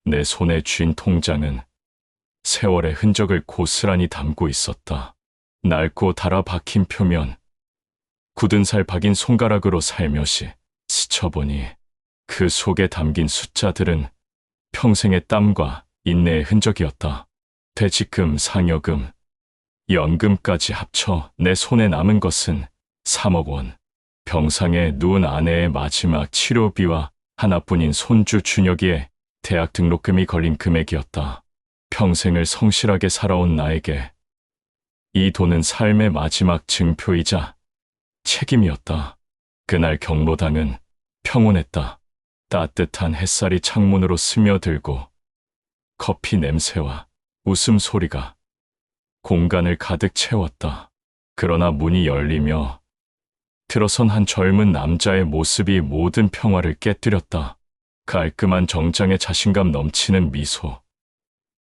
내 손에 쥔 통장은 세월의 흔적을 고스란히 담고 있었다. 낡고 달아 박힌 표면, 굳은 살 박인 손가락으로 살며시 스쳐보니 그 속에 담긴 숫자들은 평생의 땀과 인내의 흔적이었다. 퇴직금, 상여금, 연금까지 합쳐 내 손에 남은 것은 3억 원. 병상에 누운 아내의 마지막 치료비와 하나뿐인 손주 준혁이의 대학 등록금이 걸린 금액이었다. 평생을 성실하게 살아온 나에게 이 돈은 삶의 마지막 증표이자 책임이었다. 그날 경로당은 평온했다. 따뜻한 햇살이 창문으로 스며들고 커피 냄새와 웃음소리가 공간을 가득 채웠다. 그러나 문이 열리며 들어선 한 젊은 남자의 모습이 모든 평화를 깨뜨렸다. 깔끔한 정장에 자신감 넘치는 미소,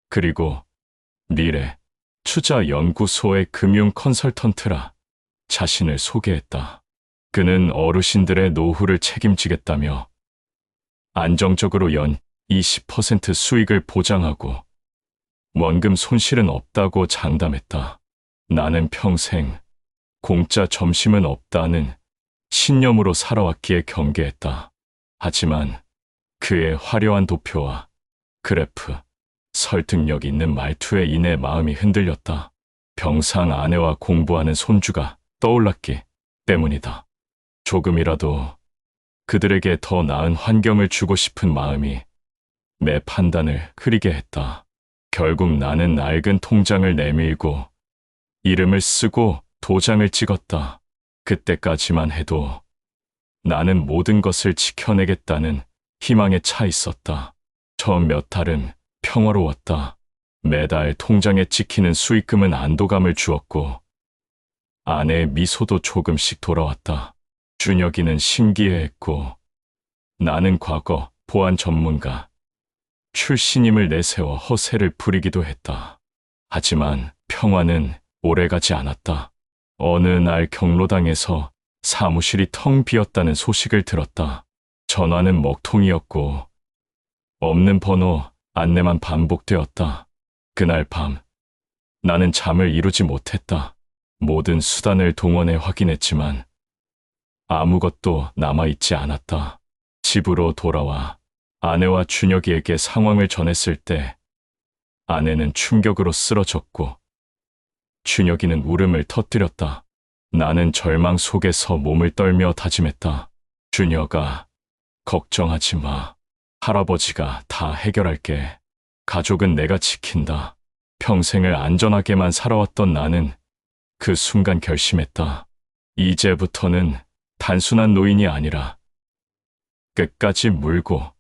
그리고 미래 투자연구소의 금융 컨설턴트라 자신을 소개했다. 그는 어르신들의 노후를 책임지겠다며 안정적으로 연 20% 수익을 보장하고 원금 손실은 없다고 장담했다. 나는 평생 공짜 점심은 없다는 신념으로 살아왔기에 경계했다. 하지만 그의 화려한 도표와 그래프, 설득력 있는 말투에 인해 마음이 흔들렸다. 병상 아내와 공부하는 손주가 떠올랐기 때문이다. 조금이라도 그들에게 더 나은 환경을 주고 싶은 마음이 내 판단을 흐리게 했다. 결국 나는 낡은 통장을 내밀고 이름을 쓰고 도장을 찍었다. 그때까지만 해도 나는 모든 것을 지켜내겠다는 희망에 차 있었다. 처음 몇 달은 평화로웠다. 매달 통장에 찍히는 수익금은 안도감을 주었고 아내의 미소도 조금씩 돌아왔다. 준혁이는 신기해했고 나는 과거 보안 전문가 출신임을 내세워 허세를 부리기도 했다. 하지만 평화는 오래가지 않았다. 어느 날 경로당에서 사무실이 텅 비었다는 소식을 들었다. 전화는 먹통이었고 없는 번호 안내만 반복되었다. 그날 밤 나는 잠을 이루지 못했다. 모든 수단을 동원해 확인했지만 아무것도 남아있지 않았다. 집으로 돌아와 아내와 준혁이에게 상황을 전했을 때 아내는 충격으로 쓰러졌고 준혁이는 울음을 터뜨렸다. 나는 절망 속에서 몸을 떨며 다짐했다. 준혁아, 걱정하지 마. 할아버지가 다 해결할게. 가족은 내가 지킨다. 평생을 안전하게만 살아왔던 나는 그 순간 결심했다. 이제부터는 단순한 노인이 아니라 끝까지 물고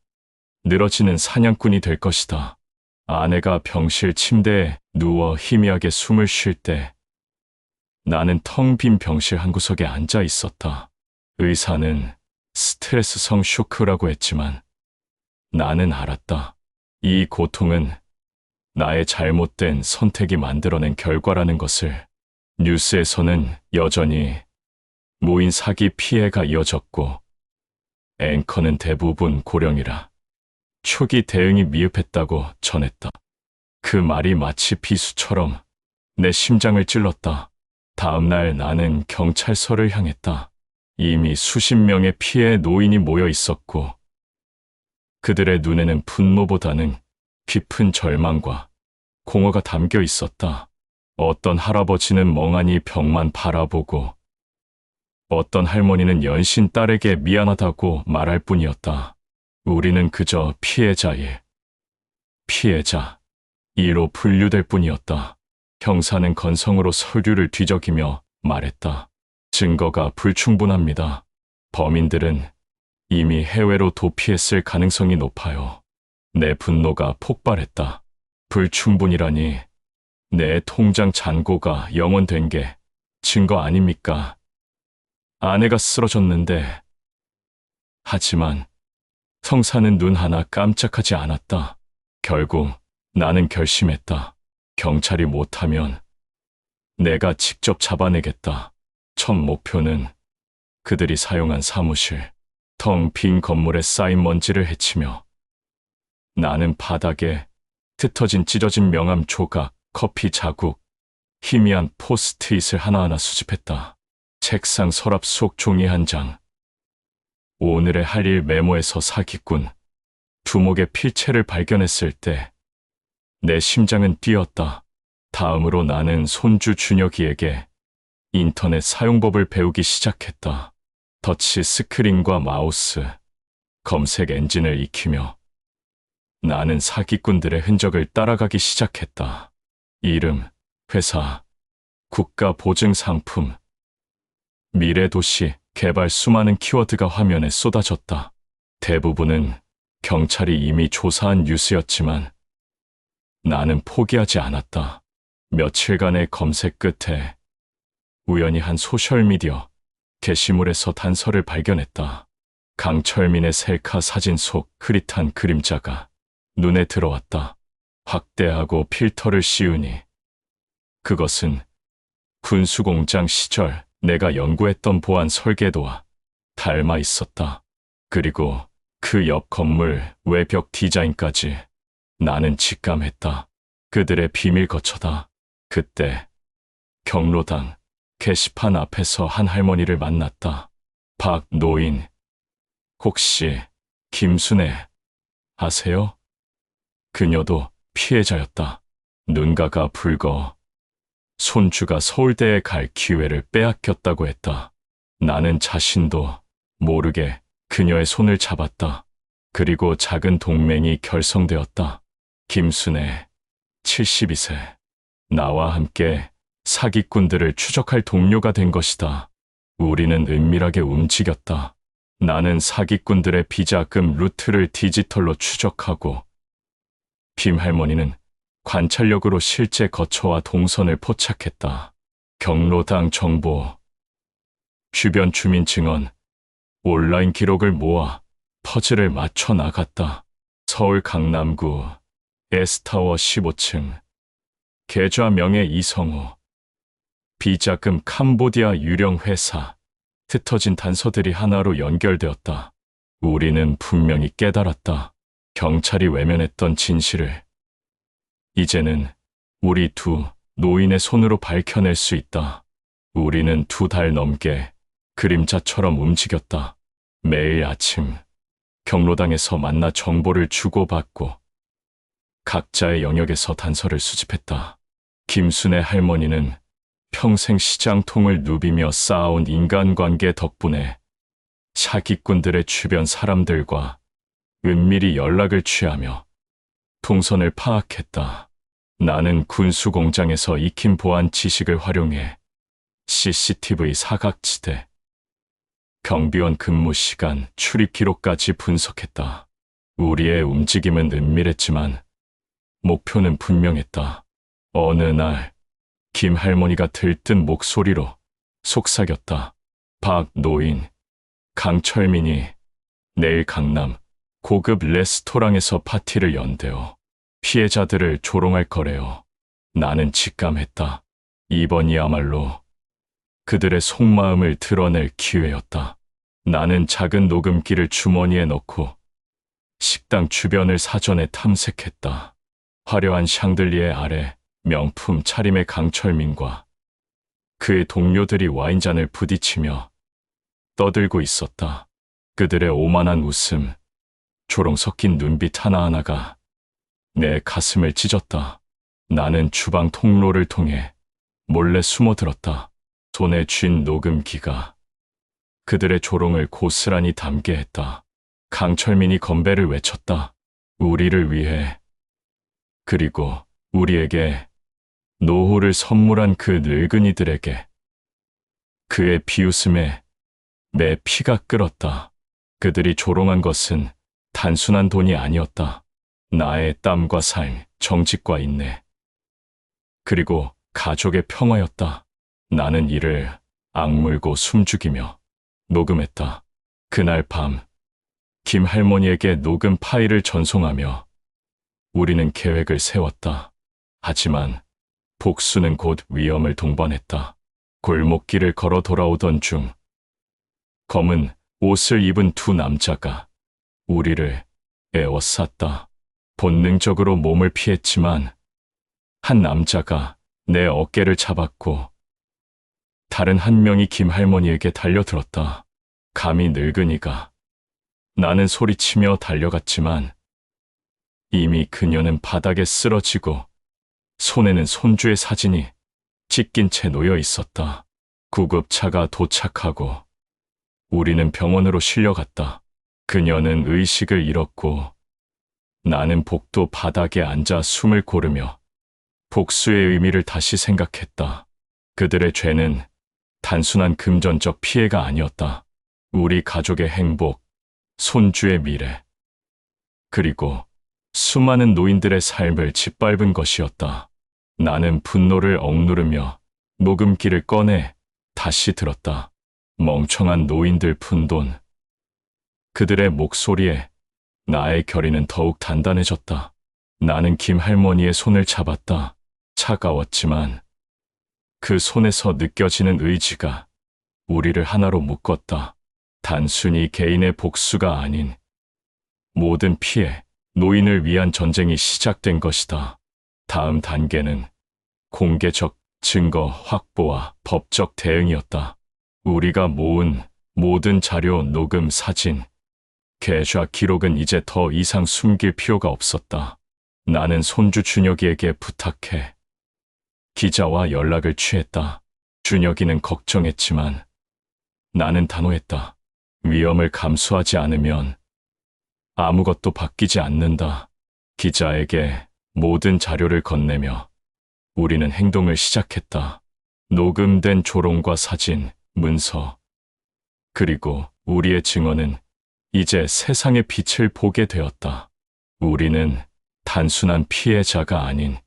늘어지는 사냥꾼이 될 것이다. 아내가 병실 침대에 누워 희미하게 숨을 쉴 때 나는 텅 빈 병실 한 구석에 앉아 있었다. 의사는 스트레스성 쇼크라고 했지만 나는 알았다. 이 고통은 나의 잘못된 선택이 만들어낸 결과라는 것을. 뉴스에서는 여전히 무인 사기 피해가 이어졌고 앵커는 대부분 고령이라 초기 대응이 미흡했다고 전했다. 그 말이 마치 비수처럼 내 심장을 찔렀다. 다음 날 나는 경찰서를 향했다. 이미 수십 명의 피해 노인이 모여 있었고 그들의 눈에는 분노보다는 깊은 절망과 공허가 담겨 있었다. 어떤 할아버지는 멍하니 벽만 바라보고 어떤 할머니는 연신 딸에게 미안하다고 말할 뿐이었다. 우리는 그저 피해자 2로 분류될 뿐이었다. 형사는 건성으로 서류를 뒤적이며 말했다. 증거가 불충분합니다. 범인들은 이미 해외로 도피했을 가능성이 높아요. 내 분노가 폭발했다. 불충분이라니, 내 통장 잔고가 영원된 게 증거 아닙니까? 아내가 쓰러졌는데. 하지만 형사는 눈 하나 깜짝하지 않았다. 결국 나는 결심했다. 경찰이 못하면 내가 직접 잡아내겠다. 첫 목표는 그들이 사용한 사무실, 텅 빈 건물에 쌓인 먼지를 헤치며 나는 바닥에 흩어진 찢어진 명함 조각, 커피 자국, 희미한 포스트잇을 하나하나 수집했다. 책상 서랍 속 종이 한 장. 오늘의 할 일 메모에서 사기꾼, 두목의 필체를 발견했을 때 내 심장은 뛰었다. 다음으로 나는 손주 준혁이에게 인터넷 사용법을 배우기 시작했다. 터치 스크린과 마우스, 검색 엔진을 익히며 나는 사기꾼들의 흔적을 따라가기 시작했다. 이름, 회사, 국가 보증 상품, 미래 도시, 개발 수많은 키워드가 화면에 쏟아졌다. 대부분은 경찰이 이미 조사한 뉴스였지만 나는 포기하지 않았다. 며칠간의 검색 끝에 우연히 한 소셜미디어 게시물에서 단서를 발견했다. 강철민의 셀카 사진 속 흐릿한 그림자가 눈에 들어왔다. 확대하고 필터를 씌우니 그것은 군수공장 시절 내가 연구했던 보안 설계도와 닮아 있었다. 그리고 그 옆 건물 외벽 디자인까지 나는 직감했다. 그들의 비밀 거처다. 그때 경로당 게시판 앞에서 한 할머니를 만났다. 박노인, 혹시 김순애 아세요? 그녀도 피해자였다. 눈가가 붉어 손주가 서울대에 갈 기회를 빼앗겼다고 했다. 나는 자신도 모르게 그녀의 손을 잡았다. 그리고 작은 동맹이 결성되었다. 김순애, 72세. 나와 함께 사기꾼들을 추적할 동료가 된 것이다. 우리는 은밀하게 움직였다. 나는 사기꾼들의 비자금 루트를 디지털로 추적하고 김 할머니는 관찰력으로 실제 거처와 동선을 포착했다. 경로당 정보, 주변 주민 증언, 온라인 기록을 모아 퍼즐을 맞춰 나갔다. 서울 강남구 S타워 15층, 계좌 명의 이성우, 비자금 캄보디아 유령 회사, 흩어진 단서들이 하나로 연결되었다. 우리는 분명히 깨달았다. 경찰이 외면했던 진실을 이제는 우리 두 노인의 손으로 밝혀낼 수 있다. 우리는 2달 넘게 그림자처럼 움직였다. 매일 아침 경로당에서 만나 정보를 주고받고 각자의 영역에서 단서를 수집했다. 김순애 할머니는 평생 시장통을 누비며 쌓아온 인간관계 덕분에 사기꾼들의 주변 사람들과 은밀히 연락을 취하며 동선을 파악했다. 나는 군수공장에서 익힌 보안 지식을 활용해 CCTV 사각지대, 경비원 근무 시간, 출입 기록까지 분석했다. 우리의 움직임은 은밀했지만 목표는 분명했다. 어느 날 김 할머니가 들뜬 목소리로 속삭였다. 박노인, 강철민이 내일 강남 고급 레스토랑에서 파티를 연대요. 피해자들을 조롱할 거래요. 나는 직감했다. 이번이야말로 그들의 속마음을 드러낼 기회였다. 나는 작은 녹음기를 주머니에 넣고 식당 주변을 사전에 탐색했다. 화려한 샹들리에 아래 명품 차림의 강철민과 그의 동료들이 와인잔을 부딪히며 떠들고 있었다. 그들의 오만한 웃음, 조롱 섞인 눈빛 하나하나가 내 가슴을 찢었다. 나는 주방 통로를 통해 몰래 숨어들었다. 손에 쥔 녹음기가 그들의 조롱을 고스란히 담게 했다. 강철민이 건배를 외쳤다. 우리를 위해, 그리고 우리에게 노후를 선물한 그 늙은이들에게. 그의 비웃음에 내 피가 끓었다. 그들이 조롱한 것은 단순한 돈이 아니었다. 나의 땀과 삶, 정직과 인내, 그리고 가족의 평화였다. 나는 이를 악물고 숨죽이며 녹음했다. 그날 밤 김 할머니에게 녹음 파일을 전송하며 우리는 계획을 세웠다. 하지만 복수는 곧 위험을 동반했다. 골목길을 걸어 돌아오던 중 검은 옷을 입은 두 남자가 우리를 에워쌌다. 본능적으로 몸을 피했지만 한 남자가 내 어깨를 잡았고 다른 한 명이 김할머니에게 달려들었다. 감히 늙은이가. 나는 소리치며 달려갔지만 이미 그녀는 바닥에 쓰러지고 손에는 손주의 사진이 찢긴 채 놓여 있었다. 구급차가 도착하고 우리는 병원으로 실려갔다. 그녀는 의식을 잃었고 나는 복도 바닥에 앉아 숨을 고르며 복수의 의미를 다시 생각했다. 그들의 죄는 단순한 금전적 피해가 아니었다. 우리 가족의 행복, 손주의 미래, 그리고 수많은 노인들의 삶을 짓밟은 것이었다. 나는 분노를 억누르며 녹음기를 꺼내 다시 들었다. 멍청한 노인들 푼돈. 그들의 목소리에 나의 결의는 더욱 단단해졌다. 나는 김할머니의 손을 잡았다. 차가웠지만 그 손에서 느껴지는 의지가 우리를 하나로 묶었다. 단순히 개인의 복수가 아닌 모든 피해, 노인을 위한 전쟁이 시작된 것이다. 다음 단계는 공개적 증거 확보와 법적 대응이었다. 우리가 모은 모든 자료, 녹음, 사진, 계좌 기록은 이제 더 이상 숨길 필요가 없었다. 나는 손주 준혁이에게 부탁해 기자와 연락을 취했다. 준혁이는 걱정했지만 나는 단호했다. 위험을 감수하지 않으면 아무것도 바뀌지 않는다. 기자에게 모든 자료를 건네며 우리는 행동을 시작했다. 녹음된 조롱과 사진, 문서, 그리고 우리의 증언은 이제 세상의 빛을 보게 되었다. 우리는 단순한 피해자가 아닌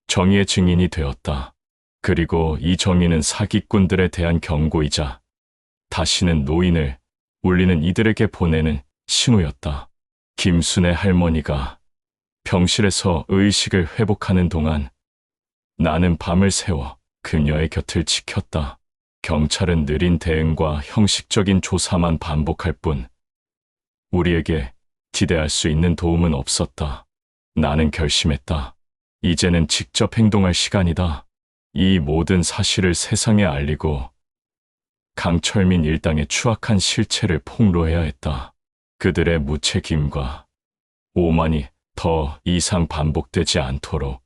정의의 증인이 되었다. 그리고 이 정의는 사기꾼들에 대한 경고이자 다시는 노인을 울리는 이들에게 보내는 신호였다. 김순의 할머니가 병실에서 의식을 회복하는 동안 나는 밤을 새워 그녀의 곁을 지켰다. 경찰은 느린 대응과 형식적인 조사만 반복할 뿐 우리에게 기대할 수 있는 도움은 없었다. 나는 결심했다. 이제는 직접 행동할 시간이다. 이 모든 사실을 세상에 알리고 강철민 일당의 추악한 실체를 폭로해야 했다. 그들의 무책임과 오만이 더 이상 반복되지 않도록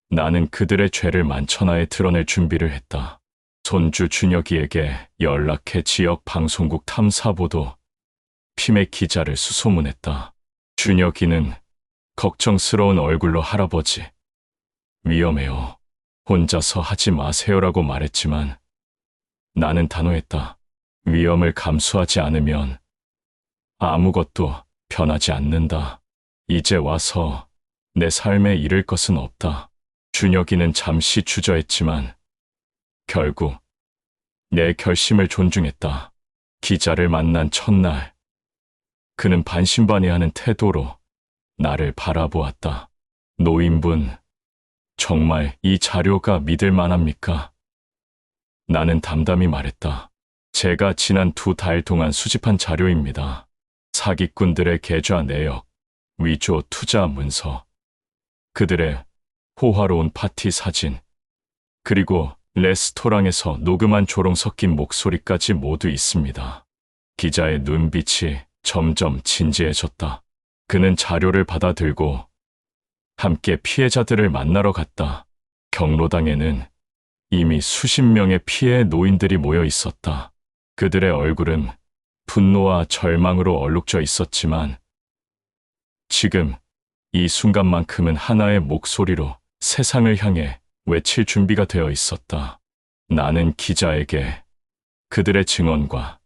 나는 그들의 죄를 만천하에 드러낼 준비를 했다. 손주 준혁이에게 연락해 지역 방송국 탐사보도 피맥 기자를 수소문했다. 준혁이는 걱정스러운 얼굴로 할아버지, 위험해요. 혼자서 하지 마세요라고 말했지만 나는 단호했다. 위험을 감수하지 않으면 아무것도 변하지 않는다. 이제 와서 내 삶에 잃을 것은 없다. 준혁이는 잠시 주저했지만 결국 내 결심을 존중했다. 기자를 만난 첫날 그는 반신반의하는 태도로 나를 바라보았다. 노인분, 정말 이 자료가 믿을 만합니까? 나는 담담히 말했다. 제가 지난 2달 동안 수집한 자료입니다. 사기꾼들의 계좌 내역, 위조 투자 문서, 그들의 호화로운 파티 사진, 그리고 레스토랑에서 녹음한 조롱 섞인 목소리까지 모두 있습니다. 기자의 눈빛이 점점 진지해졌다. 그는 자료를 받아들고 함께 피해자들을 만나러 갔다. 경로당에는 이미 수십 명의 피해 노인들이 모여 있었다. 그들의 얼굴은 분노와 절망으로 얼룩져 있었지만 지금 이 순간만큼은 하나의 목소리로 세상을 향해 외칠 준비가 되어 있었다. 나는 기자에게 그들의 증언과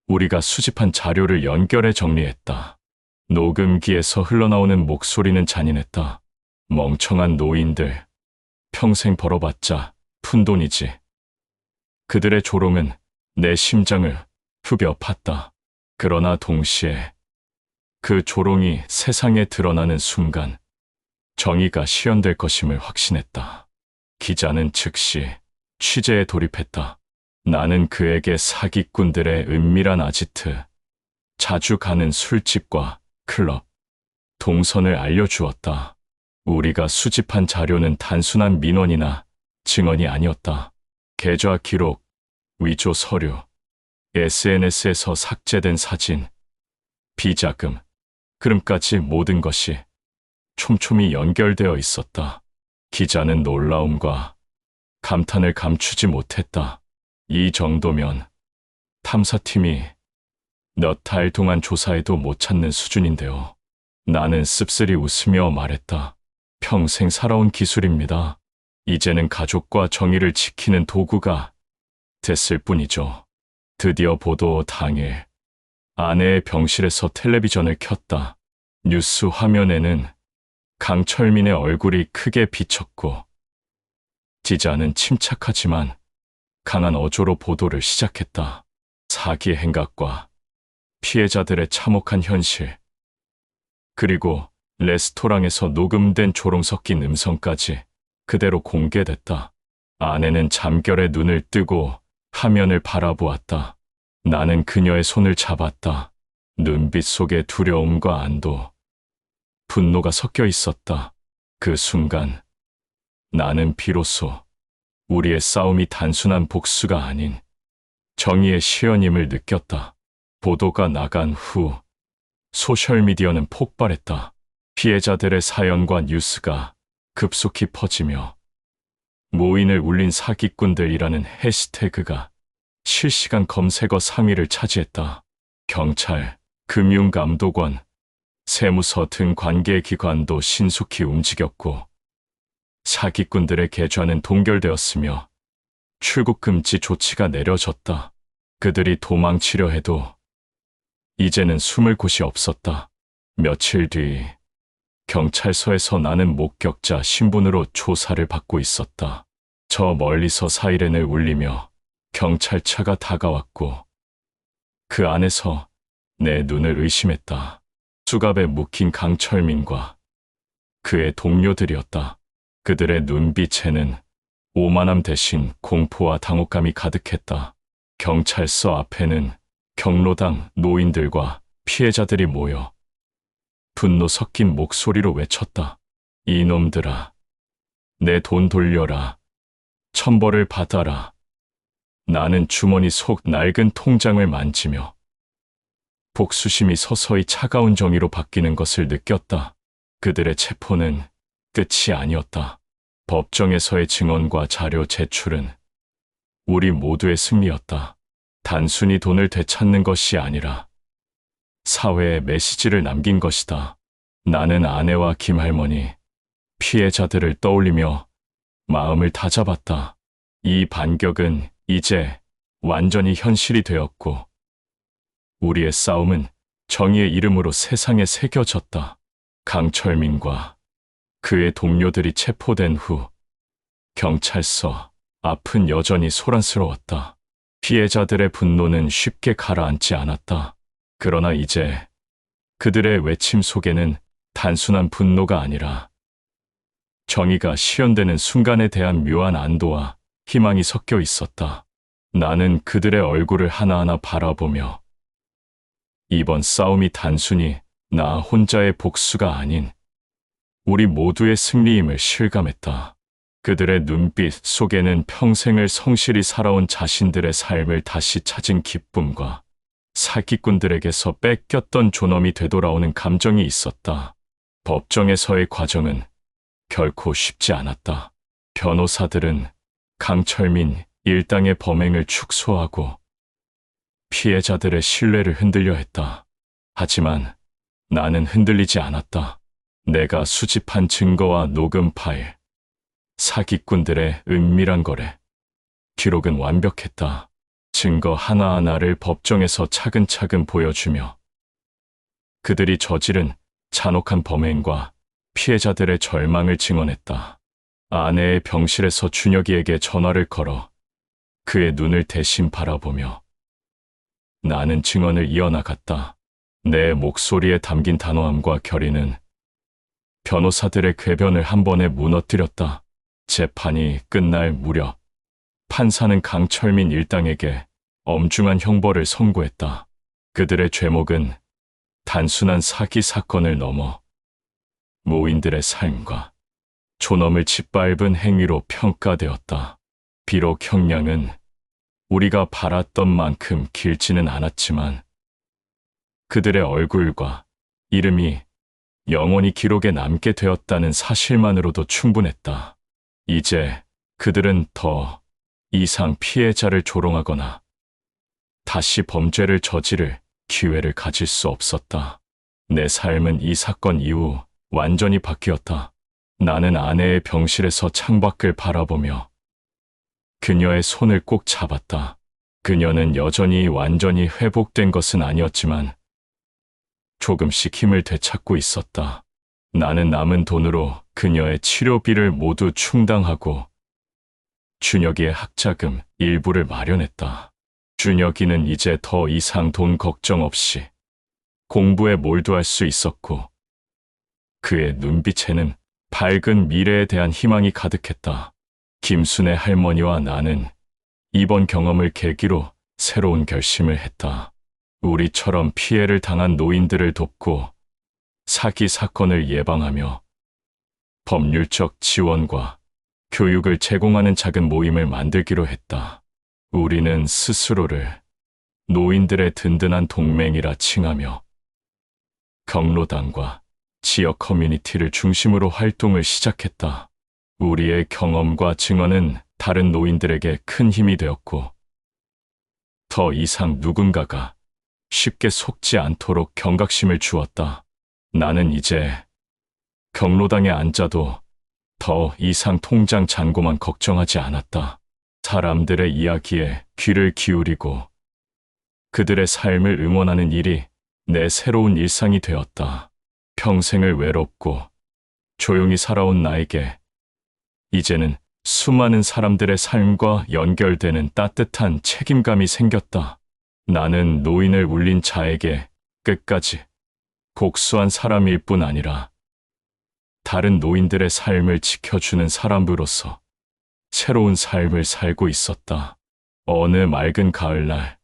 우리가 수집한 자료를 연결해 정리했다. 녹음기에서 흘러나오는 목소리는 잔인했다. 멍청한 노인들, 평생 벌어봤자 푼돈이지. 그들의 조롱은 내 심장을 후벼 팠다. 그러나 동시에 그 조롱이 세상에 드러나는 순간 정의가 실현될 것임을 확신했다. 기자는 즉시 취재에 돌입했다. 나는 그에게 사기꾼들의 은밀한 아지트, 자주 가는 술집과 클럽, 동선을 알려주었다. 우리가 수집한 자료는 단순한 민원이나 증언이 아니었다. 계좌 기록, 위조 서류, SNS에서 삭제된 사진, 비자금, 그름까지 모든 것이 촘촘히 연결되어 있었다. 기자는 놀라움과 감탄을 감추지 못했다. 이 정도면 탐사팀이 몇 달 동안 조사해도 못 찾는 수준인데요. 나는 씁쓸히 웃으며 말했다. 평생 살아온 기술입니다. 이제는 가족과 정의를 지키는 도구가 됐을 뿐이죠. 드디어 보도 당일, 아내의 병실에서 텔레비전을 켰다. 뉴스 화면에는 강철민의 얼굴이 크게 비쳤고, 기자는 침착하지만 강한 어조로 보도를 시작했다. 사기의 행각과 피해자들의 참혹한 현실, 그리고 레스토랑에서 녹음된 조롱 섞인 음성까지 그대로 공개됐다. 아내는 잠결에 눈을 뜨고 화면을 바라보았다. 나는 그녀의 손을 잡았다. 눈빛 속에 두려움과 안도, 분노가 섞여 있었다. 그 순간 나는 비로소 우리의 싸움이 단순한 복수가 아닌 정의의 시연임을 느꼈다. 보도가 나간 후 소셜미디어는 폭발했다. 피해자들의 사연과 뉴스가 급속히 퍼지며 모인을 울린 사기꾼들이라는 해시태그가 실시간 검색어 상위를 차지했다. 경찰, 금융감독원, 세무서 등 관계기관도 신속히 움직였고 사기꾼들의 계좌는 동결되었으며 출국 금지 조치가 내려졌다. 그들이 도망치려 해도 이제는 숨을 곳이 없었다. 며칠 뒤 경찰서에서 나는 목격자 신분으로 조사를 받고 있었다. 저 멀리서 사이렌을 울리며 경찰차가 다가왔고 그 안에서 내 눈을 의심했다. 수갑에 묶인 강철민과 그의 동료들이었다. 그들의 눈빛에는 오만함 대신 공포와 당혹감이 가득했다. 경찰서 앞에는 경로당 노인들과 피해자들이 모여 분노 섞인 목소리로 외쳤다. 이놈들아, 내 돈 돌려라. 천벌을 받아라. 나는 주머니 속 낡은 통장을 만지며 복수심이 서서히 차가운 정의로 바뀌는 것을 느꼈다. 그들의 체포는 끝이 아니었다. 법정에서의 증언과 자료 제출은 우리 모두의 승리였다. 단순히 돈을 되찾는 것이 아니라 사회에 메시지를 남긴 것이다. 나는 아내와 김할머니, 피해자들을 떠올리며 마음을 다잡았다. 이 반격은 이제 완전히 현실이 되었고 우리의 싸움은 정의의 이름으로 세상에 새겨졌다. 강철민과 그의 동료들이 체포된 후 경찰서 앞은 여전히 소란스러웠다. 피해자들의 분노는 쉽게 가라앉지 않았다. 그러나 이제 그들의 외침 속에는 단순한 분노가 아니라 정의가 실현되는 순간에 대한 묘한 안도와 희망이 섞여 있었다. 나는 그들의 얼굴을 하나하나 바라보며 이번 싸움이 단순히 나 혼자의 복수가 아닌 우리 모두의 승리임을 실감했다. 그들의 눈빛 속에는 평생을 성실히 살아온 자신들의 삶을 다시 찾은 기쁨과 사기꾼들에게서 뺏겼던 존엄이 되돌아오는 감정이 있었다. 법정에서의 과정은 결코 쉽지 않았다. 변호사들은 강철민 일당의 범행을 축소하고 피해자들의 신뢰를 흔들려 했다. 하지만 나는 흔들리지 않았다. 내가 수집한 증거와 녹음 파일, 사기꾼들의 은밀한 거래, 기록은 완벽했다. 증거 하나하나를 법정에서 차근차근 보여주며 그들이 저지른 잔혹한 범행과 피해자들의 절망을 증언했다. 아내의 병실에서 준혁이에게 전화를 걸어 그의 눈을 대신 바라보며 나는 증언을 이어나갔다. 내 목소리에 담긴 단호함과 결의는 변호사들의 궤변을 한 번에 무너뜨렸다. 재판이 끝날 무렵 판사는 강철민 일당에게 엄중한 형벌을 선고했다. 그들의 죄목은 단순한 사기 사건을 넘어 노인들의 삶과 존엄을 짓밟은 행위로 평가되었다. 비록 형량은 우리가 바랐던 만큼 길지는 않았지만 그들의 얼굴과 이름이 영원히 기록에 남게 되었다는 사실만으로도 충분했다. 이제 그들은 더 이상 피해자를 조롱하거나 다시 범죄를 저지를 기회를 가질 수 없었다. 내 삶은 이 사건 이후 완전히 바뀌었다. 나는 아내의 병실에서 창밖을 바라보며 그녀의 손을 꼭 잡았다. 그녀는 여전히 완전히 회복된 것은 아니었지만 조금씩 힘을 되찾고 있었다. 나는 남은 돈으로 그녀의 치료비를 모두 충당하고 준혁이의 학자금 일부를 마련했다. 준혁이는 이제 더 이상 돈 걱정 없이 공부에 몰두할 수 있었고 그의 눈빛에는 밝은 미래에 대한 희망이 가득했다. 김순의 할머니와 나는 이번 경험을 계기로 새로운 결심을 했다. 우리처럼 피해를 당한 노인들을 돕고 사기 사건을 예방하며 법률적 지원과 교육을 제공하는 작은 모임을 만들기로 했다. 우리는 스스로를 노인들의 든든한 동맹이라 칭하며 경로당과 지역 커뮤니티를 중심으로 활동을 시작했다. 우리의 경험과 증언은 다른 노인들에게 큰 힘이 되었고 더 이상 누군가가 쉽게 속지 않도록 경각심을 주었다. 나는 이제 경로당에 앉아도 더 이상 통장 잔고만 걱정하지 않았다. 사람들의 이야기에 귀를 기울이고 그들의 삶을 응원하는 일이 내 새로운 일상이 되었다. 평생을 외롭고 조용히 살아온 나에게 이제는 수많은 사람들의 삶과 연결되는 따뜻한 책임감이 생겼다. 나는 노인을 울린 자에게 끝까지 복수한 사람일 뿐 아니라 다른 노인들의 삶을 지켜주는 사람으로서 새로운 삶을 살고 있었다. 어느 맑은 가을날,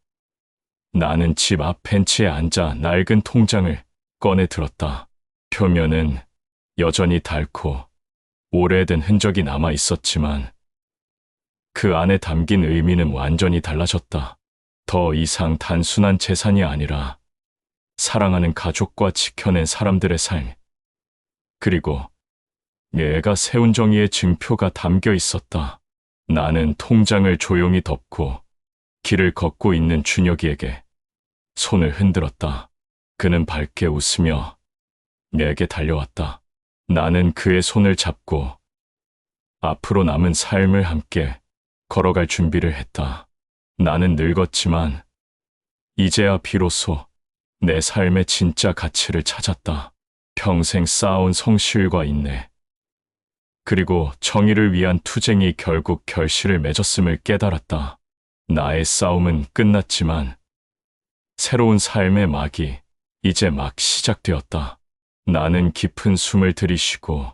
나는 집 앞 벤치에 앉아 낡은 통장을 꺼내 들었다. 표면은 여전히 닳고 오래된 흔적이 남아 있었지만 그 안에 담긴 의미는 완전히 달라졌다. 더 이상 단순한 재산이 아니라 사랑하는 가족과 지켜낸 사람들의 삶, 그리고 내가 세운 정의의 증표가 담겨 있었다. 나는 통장을 조용히 덮고 길을 걷고 있는 준혁이에게 손을 흔들었다. 그는 밝게 웃으며 내게 달려왔다. 나는 그의 손을 잡고 앞으로 남은 삶을 함께 걸어갈 준비를 했다. 나는 늙었지만 이제야 비로소 내 삶의 진짜 가치를 찾았다. 평생 쌓아온 성실과 인내, 그리고 정의를 위한 투쟁이 결국 결실을 맺었음을 깨달았다. 나의 싸움은 끝났지만 새로운 삶의 막이 이제 막 시작되었다. 나는 깊은 숨을 들이쉬고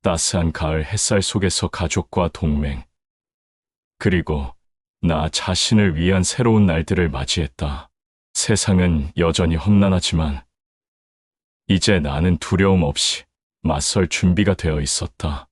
따스한 가을 햇살 속에서 가족과 동맹, 그리고 나 자신을 위한 새로운 날들을 맞이했다. 세상은 여전히 험난하지만 이제 나는 두려움 없이 맞설 준비가 되어 있었다.